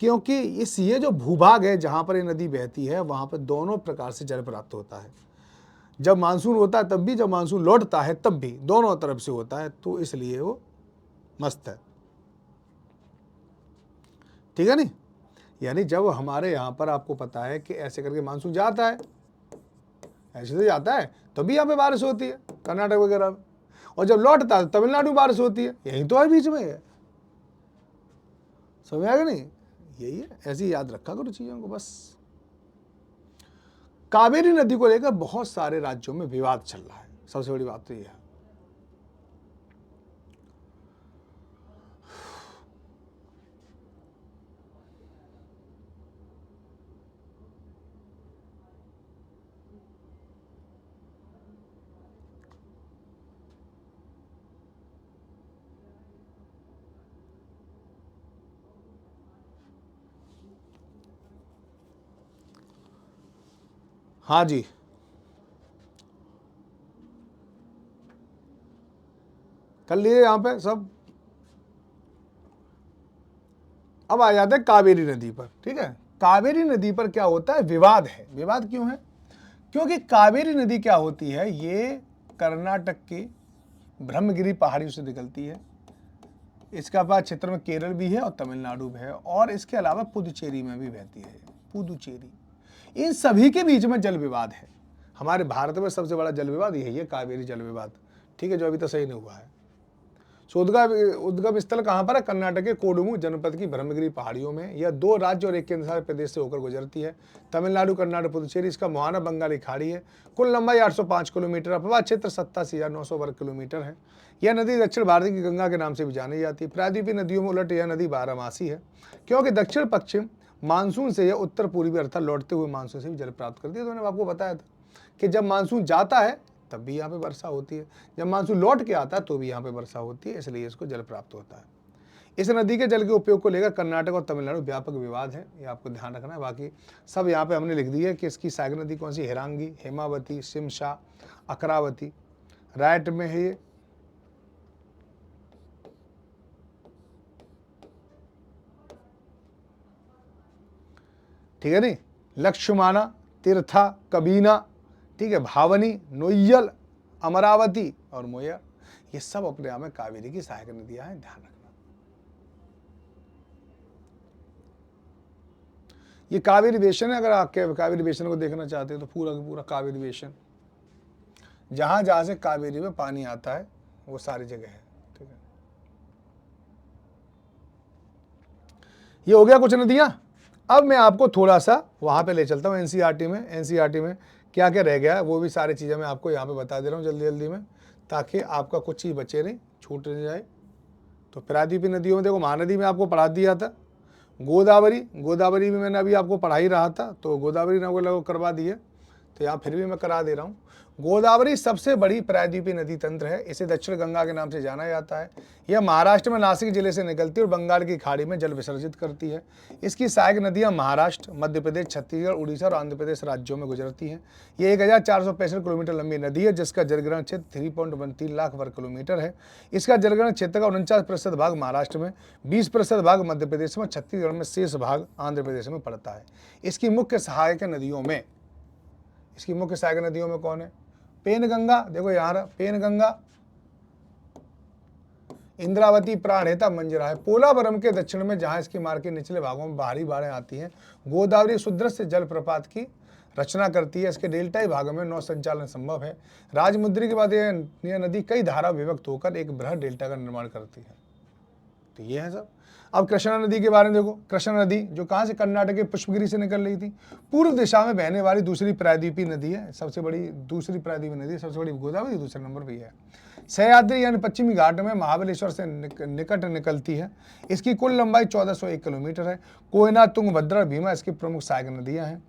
क्योंकि ये जो भूभाग है जहां पर ये नदी बहती है, वहां पर दोनों प्रकार से जल प्राप्त होता है। जब मानसून होता है तब भी, जब मानसून लौटता है तब भी, दोनों तरफ से होता है, तो इसलिए वो मस्त है, ठीक है नहीं। यानी जब हमारे यहाँ पर आपको पता है कि ऐसे करके मानसून जाता है, ऐसे तो जाता है, तभी यहाँ पे बारिश होती है कर्नाटक वगैरह में, और जब लौटता है तमिलनाडु में बारिश होती है। यही तो है, बीच में है, समझ आएगा नहीं, यही है। ऐसे ही याद रखा करो चीजों को बस। कावेरी नदी को लेकर बहुत सारे राज्यों में विवाद चल रहा है। सबसे बड़ी बात तो यह है, हाँ जी, कर लिए यहां पे सब। अब आ जाते हैं कावेरी नदी पर, ठीक है। कावेरी नदी पर क्या होता है, विवाद है। विवाद क्यों है? क्योंकि कावेरी नदी क्या होती है, ये कर्नाटक की ब्रह्मगिरी पहाड़ियों से निकलती है। इसका बाद क्षेत्र में केरल भी है और तमिलनाडु भी है, और इसके अलावा पुदुचेरी में भी बहती है। पुदुचेरी, इन सभी के बीच में जल विवाद है। हमारे भारत में सबसे बड़ा जल विवाद यही है, कावेरी जल विवाद, ठीक है, जो अभी तक सही नहीं हुआ है। सो उद्गम स्थल कहाँ पर है? कर्नाटक के कोडुमू जनपद की ब्रह्मगिरी पहाड़ियों में। यह 2 राज्य और 1 केंद्र शासित प्रदेश से होकर गुजरती है, तमिलनाडु, कर्नाटक, पुदुचेरी। इसका मुहाना बंगाली खाड़ी है। कुल लंबाई 805 किलोमीटर, अपवाह क्षेत्र 87,900 वर्ग किलोमीटर है। यह नदी दक्षिण भारत की गंगा के नाम से भी जानी जाती है। प्रायद्वीपीय नदियों में उलट यह नदी 12 मासी है, क्योंकि दक्षिण पश्चिम मानसून से यह उत्तर पूर्वी अर्थात लौटते हुए मानसून से भी जल प्राप्त करती है। तो मैंने आपको बताया था कि जब मानसून जाता है तब भी यहाँ पे वर्षा होती है, जब मानसून लौट के आता है तो भी यहाँ पे वर्षा होती है, इसलिए इसको जल प्राप्त होता है। इस नदी के जल के उपयोग को लेकर कर्नाटक और तमिलनाडु व्यापक विवाद है, ये आपको ध्यान रखना है। बाकी सब यहाँ पे हमने लिख दी है कि इसकी सहायक नदी कौन सी, हेरांगी, हेमावती, शिमशा, अकरावती, रायट में है ये। ठीक है नहीं, लक्ष्मणा, तीर्था, कबीना, ठीक है, भावनी, नोय्यल, अमरावती और मोयर, ये सब अपने आप में कावेरी की सहायक नदियां हैं, ध्यान रखना। ये कावेरी बेसिन है। अगर आप कावेरी बेसिन को देखना चाहते हैं तो पूरा का पूरा कावेरी बेसिन, जहां जहां से कावेरी में पानी आता है वो सारी जगह है। ठीक है, ये हो गया कुछ नदियां। अब मैं आपको थोड़ा सा वहां पे ले चलता हूँ एनसीईआरटी में। एनसीईआरटी में क्या क्या रह गया है वो भी सारी चीज़ें मैं आपको यहाँ पे बता दे रहा हूँ जल्दी जल्दी में, ताकि आपका कुछ चीज़ बचे नहीं, छूट नहीं जाए। तो प्रायद्वीपीय नदियों में देखो, महानदी में आपको पढ़ा दिया था। गोदावरी, गोदावरी में मैंने अभी आपको पढ़ा ही रहा था, तो गोदावरी लगभग करवा दी है, तो यहाँ फिर भी मैं करा दे रहा हूँ। गोदावरी सबसे बड़ी प्रायद्वीपीय नदी तंत्र है। इसे दक्षिण गंगा के नाम से जाना जाता है। यह महाराष्ट्र में नासिक जिले से निकलती है और बंगाल की खाड़ी में जल विसर्जित करती है। इसकी सहायक नदियां महाराष्ट्र, मध्य प्रदेश, छत्तीसगढ़, उड़ीसा और आंध्र प्रदेश राज्यों में गुजरती हैं। ये 1465 किलोमीटर लंबी नदी है, जिसका जलग्रहण क्षेत्र 3.13 लाख वर्ग किलोमीटर है। इसका जलग्रहण क्षेत्र का 49% भाग महाराष्ट्र में, 20% भाग मध्य प्रदेश में, छत्तीसगढ़ में, शेष भाग आंध्र प्रदेश में पड़ता है। इसकी मुख्य सहायक नदियों में कौन है? पेनगंगा, देखो यहाँ पेनगंगा, इंद्रावती, प्राणहिता, मंजरा है। पोलावरम के दक्षिण में, जहां इसकी मार्ग के निचले भागों में भारी बाढ़ें आती हैं, गोदावरी सुदृश्य जलप्रपात की रचना करती है। इसके डेल्टाई भागों में नौ संचालन संभव है। राजमुद्री के बाद यह नदी कई धारा विभक्त होकर एक बृहद डेल्टा का निर्माण करती है। तो ये है सब। अब कृष्णा नदी के बारे में देखो। कृष्णा नदी जो कहाँ से, कर्नाटक के पुष्पगिरी से निकल रही थी, पूर्व दिशा में बहने वाली दूसरी प्रायद्वीपीय नदी है। सबसे बड़ी दूसरी प्रायद्वीपीय नदी, सबसे बड़ी गोदावरी दूसरे नंबर पर है। सह्याद्री यानी पश्चिमी घाट में महाबलेश्वर से निकट निकलती है। इसकी कुल लंबाई 1401 किलोमीटर है। कोयना, तुंगभद्रा, भीमा इसकी प्रमुख सहायक नदियां हैं।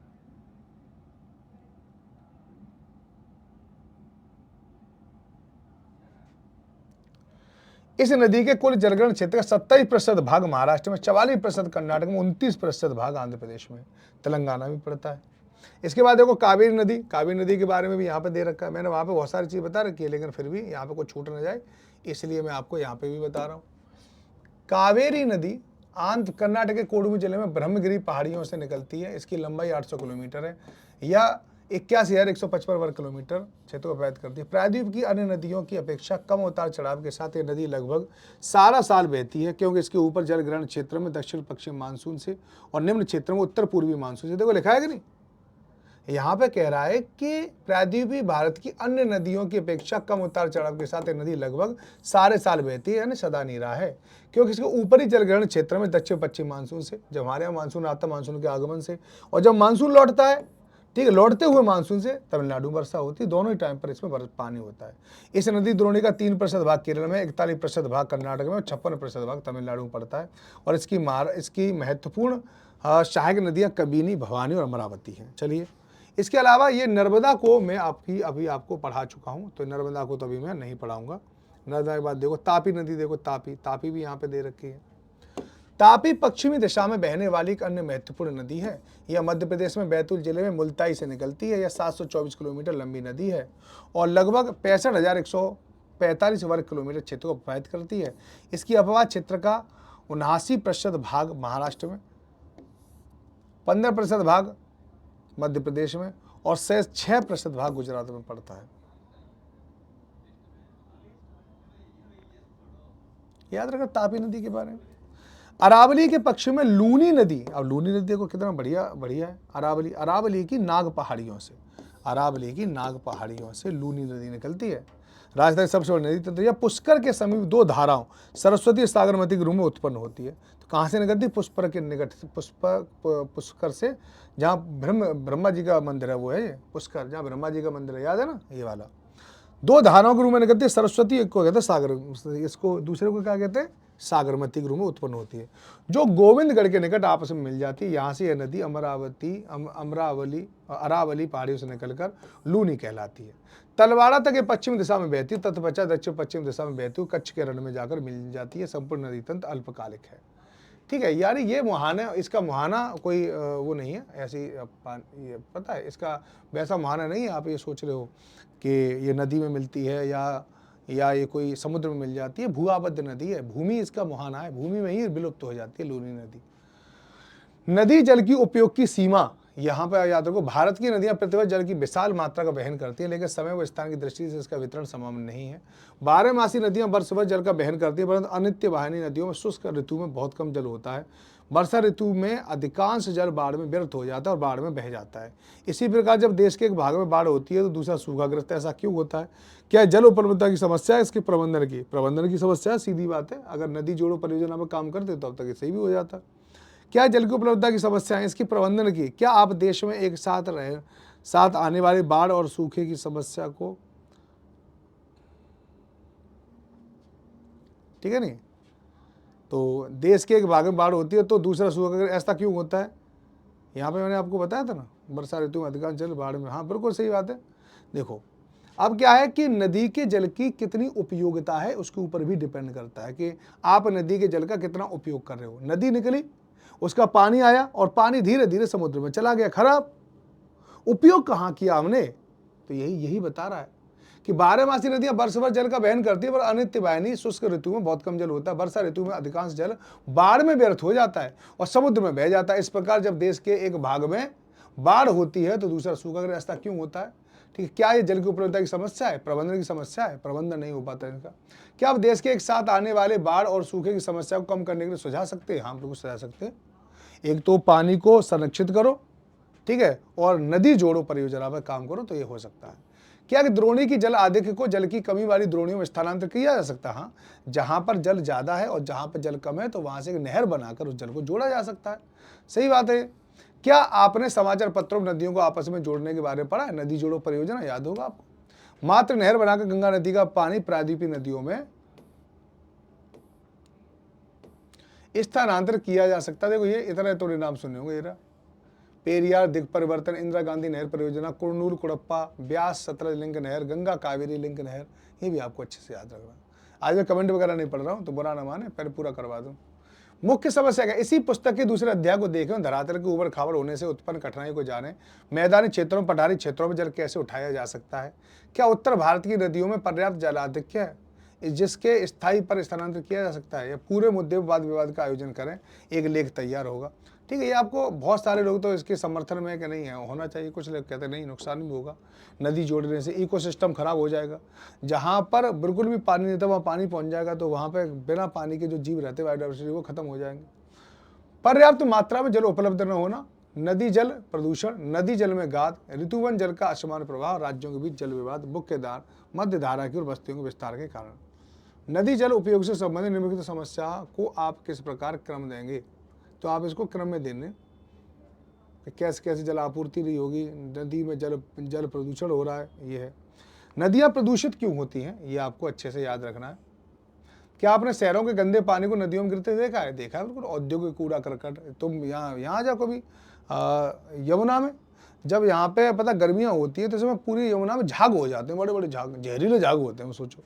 इस नदी के कुल जलग्रहण क्षेत्र का 27% भाग महाराष्ट्र में, 44% कर्नाटक में, 29% भाग आंध्र प्रदेश में, तेलंगाना भी पड़ता है। इसके बाद देखो कावेरी नदी। कावेरी नदी के बारे में भी यहाँ पे दे रखा है। मैंने वहाँ पे बहुत सारी चीज़ बता रखी है, लेकिन फिर भी यहाँ पे कुछ छूट न जाए इसलिए मैं आपको यहाँ पे भी बता रहा हूँ। कावेरी नदी कर्नाटक के कोडगु जिले में ब्रह्मगिरी पहाड़ियों से निकलती है। इसकी लंबाई 800 किलोमीटर है या 81,155 वर्ग किलोमीटर क्षेत्र को प्रभावित करती है। प्रायद्वीप की अन्य नदियों की अपेक्षा कम उतार चढ़ाव के साथ ये नदी लगभग सारा साल बहती है, क्योंकि इसके ऊपर जलग्रहण क्षेत्र में दक्षिण पश्चिम मानसून से और निम्न क्षेत्र में उत्तर पूर्वी मानसून से, देखो लिखा है कि नहीं, यहाँ पे कह रहा है कि प्रायद्वीपीय भारत की अन्य नदियों की अपेक्षा कम उतार चढ़ाव के साथ ये नदी लगभग सारे साल बहती है, यानी सदा नीरा है, क्योंकि इसके ऊपरी जलग्रहण क्षेत्र में दक्षिण पश्चिम मानसून से, जब हमारे यहाँ मानसून आता है मानसून के आगमन से, और जब मानसून लौटता है, ठीक है, लौटते हुए मानसून से तमिलनाडु वर्षा होती है। दोनों ही टाइम पर इसमें पानी होता है। इस नदी द्रोणी का 3% भाग केरल में, 41% भाग कर्नाटक में और 56% भाग तमिलनाडु में पड़ता है। और इसकी महत्वपूर्ण सहायक नदियाँ कबिनी, भवानी और अमरावती हैं। चलिए, इसके अलावा ये नर्मदा को मैं अभी आपको पढ़ा चुका हूँ, तो नर्मदा को तो अभी मैं नहीं पढ़ाऊंगा। नर्मदा के बाद देखो तापी नदी, देखो तापी भी यहाँ पे दे रखी है। तापी पश्चिमी दिशा में बहने वाली एक अन्य महत्वपूर्ण नदी है। यह मध्य प्रदेश में बैतूल जिले में मुल्ताई से निकलती है। यह 724 किलोमीटर लंबी नदी है और लगभग 65,145 वर्ग किलोमीटर क्षेत्र को प्रभावित करती है। इसकी अपवाद क्षेत्र का 79% भाग महाराष्ट्र में, 15% भाग मध्य प्रदेश में और शेष 6% भाग गुजरात में पड़ता है। याद रखना तापी नदी के बारे में। अरावली के पश्चिम में लूनी नदी, अब लूनी नदी देखो कितना बढ़िया है। अरावली की नाग पहाड़ियों से लूनी नदी निकलती है। राजस्थान की सबसे बड़ी नदी तंत्र यह पुष्कर के समीप दो धाराओं सरस्वती और सागरमती के रूप में उत्पन्न होती है। तो कहाँ से निकलती? पुष्कर के निकट, पुष्कर से, जहाँ ब्रह्मा जी का मंदिर है, वो है ये पुष्कर, जहाँ ब्रह्मा जी का मंदिर है, याद है ना, ये वाला। दो धाराओं के रूप में निकलती है। सरस्वती को कहते हैं सागर, इसको दूसरे को क्या कहते हैं? सागरमती के रूप में उत्पन्न होती है, जो गोविंदगढ़ के निकट आपस में मिल जाती है। यहाँ से यह नदी अरावली पहाड़ियों से निकलकर लूनी कहलाती है। तलवाड़ा तक ये पश्चिम दिशा में बहती है, तत्पश्चात दक्षिण पश्चिम दिशा में बहती हुई कच्छ के रण में जाकर मिल जाती है। संपूर्ण नदी तंत्र अल्पकालिक है। ठीक है, यानी ये मुहाना, इसका मुहाना कोई वो नहीं है, ऐसी ये पता है, इसका वैसा मुहाना नहीं है। आप ये सोच रहे हो कि ये नदी में मिलती है या ये कोई समुद्र में मिल जाती है। भूआबद्ध नदी है, भूमि इसका मुहाना है, भूमि में ही विलुप्त हो जाती है लूनी नदी। नदी जल की उपयोग की सीमा, यहाँ पर याद रखो, भारत की नदियाँ प्रतिवर्ष जल की विशाल मात्रा का वहन करती है, लेकिन समय व स्थान की दृष्टि से इसका वितरण समान नहीं है। 12 मासी नदियाँ वर्ष भर जल का वहन करती है, परंतु अनित्य वाहिनी नदियों में शुष्क ऋतु में बहुत कम जल होता है। वर्षा ऋतु में अधिकांश जल बाढ़ में व्यर्थ हो जाता है और बाढ़ में बह जाता है। इसी प्रकार जब देश के एक भाग में बाढ़ होती है तो दूसरा सूखाग्रस्त। ऐसा क्यों होता है? क्या जल उपलब्धता की समस्या है? इसके प्रबंधन की समस्या है, सीधी बात है। अगर नदी जोड़ो परियोजना में काम करते तो अब तक ये सही भी हो जाता। क्या जल की उपलब्धता की समस्या है? इसकी प्रबंधन की। क्या आप देश में एक साथ आने वाली बाढ़ और सूखे की समस्या को, ठीक है नहीं, तो देश के एक भाग में बाढ़ होती है तो दूसरा सूखा, ऐसा क्यों होता है? यहाँ पे मैंने आपको बताया था ना, वर्षा ऋतु में अधिकांश जल बाढ़ में। हाँ बिल्कुल सही बात है। देखो अब क्या है कि नदी के जल की कितनी उपयोगिता है उसके ऊपर भी डिपेंड करता है कि आप नदी के जल का कितना उपयोग कर रहे हो। नदी निकली, उसका पानी आया और पानी धीरे धीरे समुद्र में चला गया, खराब। उपयोग कहाँ किया हमने? तो यही बता रहा है कि 12 मासी नदियां वर्ष भर जल का वहन करती है, पर अनित्य वाहिनी शुष्क ऋतु में बहुत कम जल होता है। वर्षा ऋतु में अधिकांश जल बाढ़ में व्यर्थ हो जाता है और समुद्र में बह जाता है। इस प्रकार जब देश के एक भाग में बाढ़ होती है तो दूसरा सूखाग्रस्त। ऐसा क्यों होता है? ठीक है, क्या ये जल की उपलब्धता की समस्या है? प्रबंधन की समस्या है? प्रबंधन नहीं हो पाता इनका। क्या आप देश के एक साथ आने वाले बाढ़ और सूखे की समस्या को कम करने के लिए सुझा सकते हैं? हाँ बिल्कुल सुझा सकते हैं। एक तो पानी को संरक्षित करो, ठीक है, और नदी जोड़ो परियोजना पर काम करो तो ये हो सकता है। क्या द्रोणी की जल आधिक्य को जल की कमी वाली द्रोणियों में स्थानांतरित किया जा सकता है? हाँ, जहां पर जल ज्यादा है और जहां पर जल कम है तो वहां से एक नहर बनाकर उस जल को जोड़ा जा सकता है। सही बात है। क्या आपने समाचार पत्रों में नदियों को आपस में जोड़ने के बारे में पढ़ा है? नदी जोड़ो परियोजना याद होगा आपको। मात्र नहर बनाकर गंगा नदी का पानी प्रायद्वीपीय नदियों में स्थानांतरित किया जा सकता है। देखो ये इतना तो नाम सुने होंगे, ये पेरियार दिग परिवर्तन, इंदिरा गांधी नहर परियोजना, कुरनूल कुड़प्पा, ब्यास सतलज लिंक नहर, गंगा कावेरी लिंक नहर। ये भी आपको अच्छे से याद रखना। आज मैं कमेंट वगैरह नहीं पढ़ रहा हूँ तो बुरा ना माने, पहले पूरा करवा दूँ। मुख्य समस्या क्या? इसी पुस्तक के दूसरे अध्याय को देखें, धरातल के ऊबड़ खाबड़ होने से उत्पन्न कठिनाई को जाने, मैदानी क्षेत्रों पठारी क्षेत्रों में जल कैसे उठाया जा सकता है। क्या उत्तर भारत की नदियों में पर्याप्त जलाधिक्य है जिसके स्थायी पर स्थानांतरित किया जा सकता है? या पूरे मुद्दे पर वाद विवाद का आयोजन करें, एक लेख तैयार होगा। ठीक है, ये आपको बहुत सारे लोग तो इसके समर्थन में कि नहीं है होना चाहिए, कुछ लोग कहते नहीं नुकसान भी होगा। नदी जोड़ने से इकोसिस्टम खराब हो जाएगा। जहाँ पर बिल्कुल भी पानी नहीं था वहाँ पानी पहुँच जाएगा तो वहाँ पर बिना पानी के जो जीव रहते बायोडाइवर्सिटी वो खत्म हो जाएंगे। पर्याप्त मात्रा में जल उपलब्ध न होना, नदी जल प्रदूषण, नदी जल में गाद, ऋतुवन जल का असमान प्रभाव, राज्यों के बीच जल विवाद, मुख्य मध्य धारा की और बस्तियों के विस्तार के कारण। नदी जल उपयोग से संबंधित निम्नलिखित समस्या को आप किस प्रकार क्रम देंगे? तो आप इसको क्रम में देने कैसे कैसे जल आपूर्ति नहीं होगी, नदी में जल प्रदूषण हो रहा है, ये है। नदियां प्रदूषित क्यों होती हैं, ये आपको अच्छे से याद रखना है। क्या आपने शहरों के गंदे पानी को नदियों में गिरते देखा है? देखा है बिल्कुल। औद्योगिक कूड़ा करकट, तुम यहाँ जाओ कभी यमुना में, जब यहाँ पे पता गर्मियाँ होती है तो इसमें पूरी यमुना में झाग हो जाते हैं, बड़े बड़े झाग, जहरीले झाग होते हैं। वो सोचो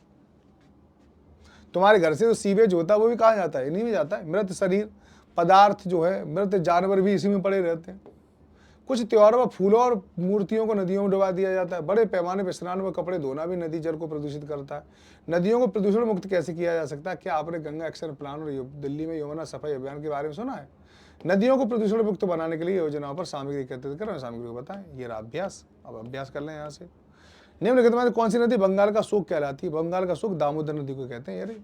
तुम्हारे घर से जो सीवेज होता है वो भी कहाँ जाता है? इन्हीं में जाता है। मृत शरीर पदार्थ जो है, मृत जानवर भी इसी में पड़े रहते हैं। कुछ त्योहारों में फूलों और मूर्तियों को नदियों में डुबा दिया जाता है। बड़े पैमाने पर स्नान व कपड़े धोना भी नदी जल को प्रदूषित करता है। नदियों को प्रदूषण मुक्त कैसे किया जा सकता है? क्या आपने गंगा एक्शन प्लान और दिल्ली में यमुना सफाई अभियान के बारे में सुना है? नदियों को प्रदूषण मुक्त बनाने के लिए योजनाओं पर सामग्री एकत्रित करें, सामग्री को बताएं। ये रहा अभ्यास। अब अभ्यास कर लें यहाँ से। निम्नलिखित में कौन सी नदी बंगाल का सूख कहलाती है? बंगाल का सूख दामोदर नदी को कहते हैं। यार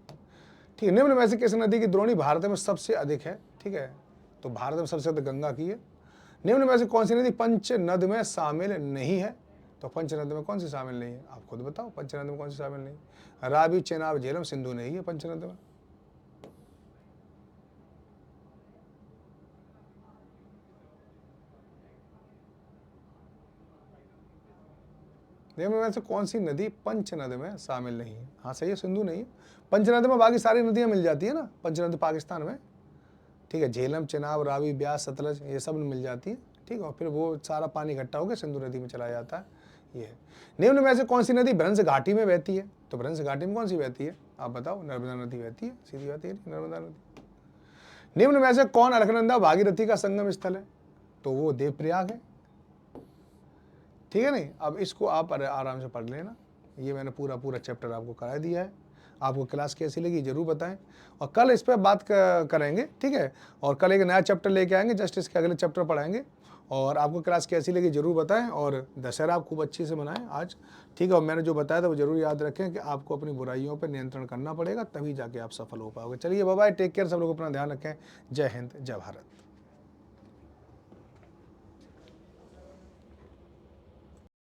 ठीक है। निम्न में से किस नदी की द्रोणी भारत में सबसे अधिक है? ठीक है, तो भारत में सबसे अधिक गंगा की है। निम्न में से कौन सी नदी पंचनद में शामिल नहीं है? तो पंचनद में कौन सी शामिल नहीं है? आप खुद बताओ, पंचनद में कौन सी शामिल नहीं है? रावी, चेनाब, झेलम, सिंधु नहीं है पंचनद में। निम्न में से कौन सी नदी पंचनद में शामिल नहीं है? हाँ सही है, सिंधु नहीं है। पंचनद में बाकी सारी नदियां मिल जाती है ना, पंचनद पाकिस्तान में। ठीक है, झेलम, चेनाब, रावी, ब्यास, सतलज ये सब मिल जाती है। ठीक है, और फिर वो सारा पानी इकट्ठा होकर सिंधु नदी में चला जाता है। ये है। निम्न में से कौन सी नदी भ्रंश घाटी में बहती है? तो भ्रंश घाटी में कौन सी बहती है? आप बताओ। नर्मदा नदी बहती है, सीधी बात है, नर्मदा नदी। निम्न में से कौन अलकनंदा भागीरथी का संगम स्थल है? तो वो देवप्रयाग है। ठीक है नहीं, अब इसको आप आराम से पढ़ लेना। ये मैंने पूरा चैप्टर आपको करा दिया है। आपको क्लास कैसी लगी जरूर बताएं, और कल इस पर बात करेंगे, ठीक है। और कल एक नया चैप्टर लेके आएंगे, जस्ट इसके अगले चैप्टर पढ़ाएंगे, और आपको क्लास कैसी लगी जरूर बताएं। और दशहरा आप खूब अच्छे से मनाएं आज, ठीक है। और मैंने जो बताया था वो जरूर याद रखें कि आपको अपनी बुराइयों पर नियंत्रण करना पड़ेगा, तभी जाके आप सफल हो पाओगे। चलिए बाय बाय, टेक केयर, सब लोग अपना ध्यान रखें। जय हिंद, जय भारत।